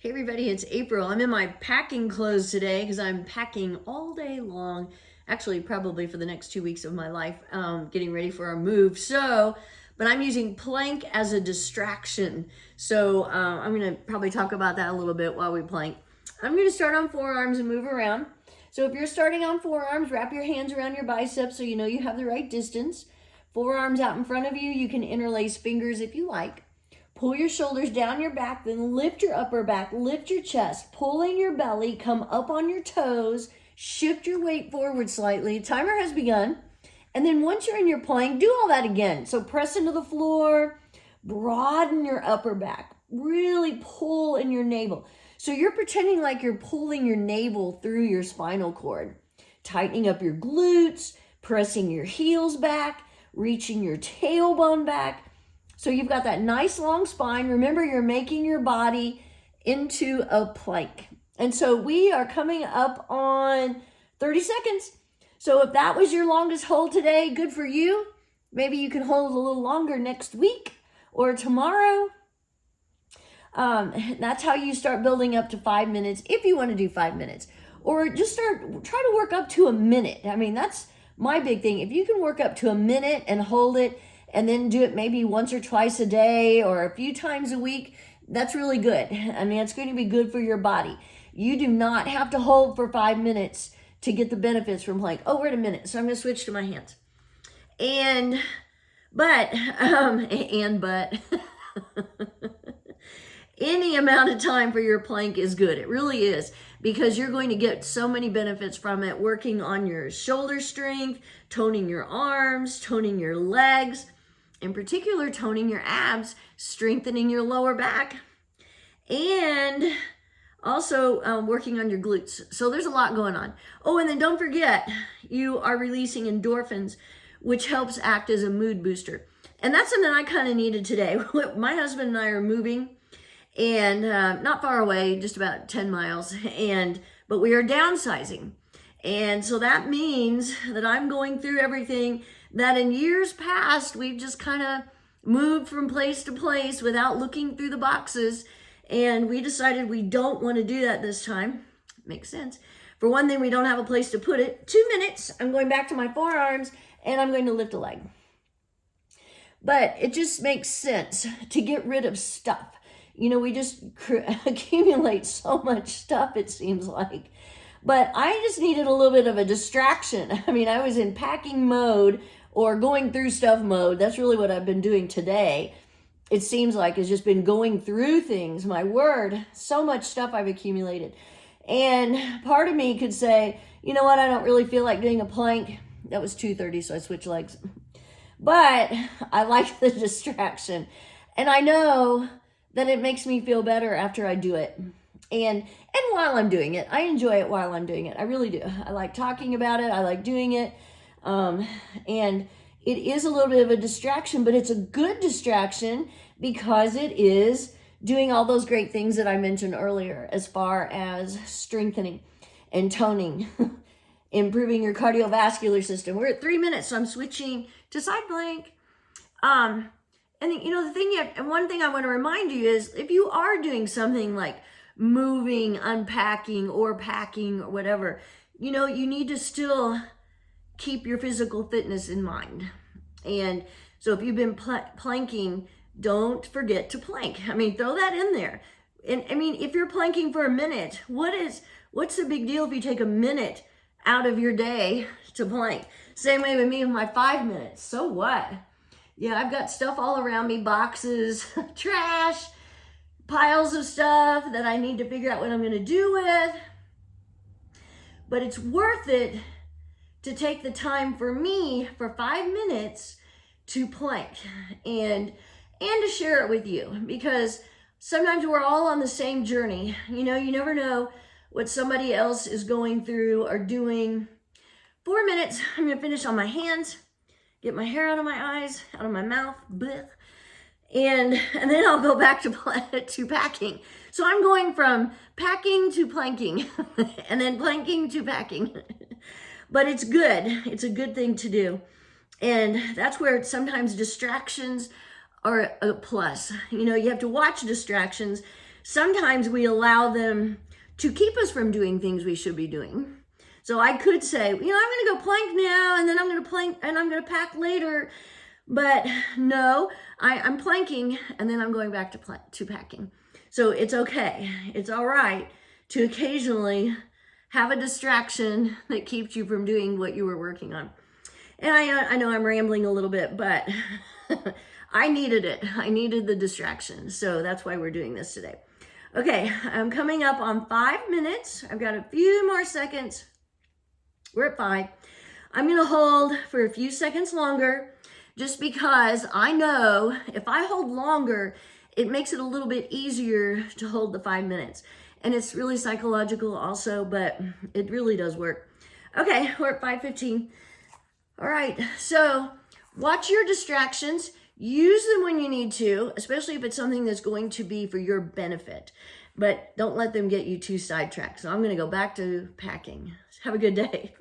Hey everybody, it's April. I'm in my packing clothes today because I'm packing all day long. Actually, probably for the next 2 weeks of my life, getting ready for our move. But I'm using plank as a distraction. I'm going to probably talk about that a little bit while we plank. I'm going to start on forearms and move around. So if you're starting on forearms, wrap your hands around your biceps so you know you have the right distance. Forearms out in front of you. You can interlace fingers if you like. Pull your shoulders down your back, then lift your upper back, lift your chest, pull in your belly, come up on your toes, shift your weight forward slightly. Timer has begun. And then once you're in your plank, do all that again. So press into the floor, broaden your upper back, really pull in your navel. So you're pretending like you're pulling your navel through your spinal cord, tightening up your glutes, pressing your heels back, reaching your tailbone back. So you've got that nice long spine. Remember, you're making your body into a plank. And so we are coming up on 30 seconds. So if that was your longest hold today, good for you. Maybe you can hold a little longer next week or tomorrow. That's how you start building up to 5 minutes if you want to do 5 minutes. Or just try to work up to a minute. I mean, that's my big thing. If you can work up to a minute and hold it, and then do it maybe once or twice a day or a few times a week, that's really good. I mean, it's going to be good for your body. You do not have to hold for 5 minutes to get the benefits from plank. Oh, wait a minute. So I'm going to switch to my hands. But any amount of time for your plank is good. It really is, because you're going to get so many benefits from it, working on your shoulder strength, toning your arms, toning your legs, in particular, toning your abs, strengthening your lower back, and also working on your glutes. So there's a lot going on. Oh, and then don't forget, you are releasing endorphins, which helps act as a mood booster. And that's something I kind of needed today. My husband and I are moving, and not far away, just about 10 miles, but we are downsizing. And so that means that I'm going through everything that in years past, we've just kind of moved from place to place without looking through the boxes. And we decided we don't want to do that this time. Makes sense. For one thing, we don't have a place to put it. 2 minutes, I'm going back to my forearms and I'm going to lift a leg. But it just makes sense to get rid of stuff. You know, we just accumulate so much stuff, it seems like. But I just needed a little bit of a distraction. I mean, I was in packing mode or going through stuff mode. That's really what I've been doing today. It seems like it's just been going through things. My word, so much stuff I've accumulated. And part of me could say, you know what, I don't really feel like doing a plank. That was 2:30, so I switched legs. But I like the distraction. And I know that it makes me feel better after I do it. And while I'm doing it, I enjoy it while I'm doing it. I really do. I like talking about it. I like doing it. And it is a little bit of a distraction, but it's a good distraction because it is doing all those great things that I mentioned earlier as far as strengthening and toning, improving your cardiovascular system. We're at 3 minutes, so I'm switching to side plank. And you know, one thing I want to remind you is if you are doing something like moving, unpacking, or packing, or whatever, you know, you need to still keep your physical fitness in mind. And so if you've been planking, don't forget to plank. I mean, throw that in there. And I mean, if you're planking for a minute, what's the big deal if you take a minute out of your day to plank? Same way with me with my 5 minutes. So what? Yeah, I've got stuff all around me, boxes, trash, piles of stuff that I need to figure out what I'm going to do with. But it's worth it to take the time for me for 5 minutes to plank and to share it with you, because sometimes we're all on the same journey. You know, you never know what somebody else is going through or doing. 4 minutes, I'm going to finish on my hands, get my hair out of my eyes, out of my mouth, blech. And then I'll go back to packing. So I'm going from packing to planking and then planking to packing. But it's good. It's a good thing to do. And that's where sometimes distractions are a plus. You know, you have to watch distractions sometimes we allow them to keep us from doing things we should be doing. So I could say, I'm going to go plank now, and then I'm going to plank, and I'm going to pack later. But no, I'm planking, and then I'm going back to packing. So it's okay. It's all right to occasionally have a distraction that keeps you from doing what you were working on. And I know I'm rambling a little bit, but I needed it. I needed the distraction. So that's why we're doing this today. Okay, I'm coming up on 5 minutes. I've got a few more seconds. We're at 5. I'm going to hold for a few seconds longer just because I know if I hold longer, it makes it a little bit easier to hold the 5 minutes. And it's really psychological also, but it really does work. Okay, we're at 5:15. All right, so watch your distractions. Use them when you need to, especially if it's something that's going to be for your benefit. But don't let them get you too sidetracked. So I'm going to go back to packing. Have a good day.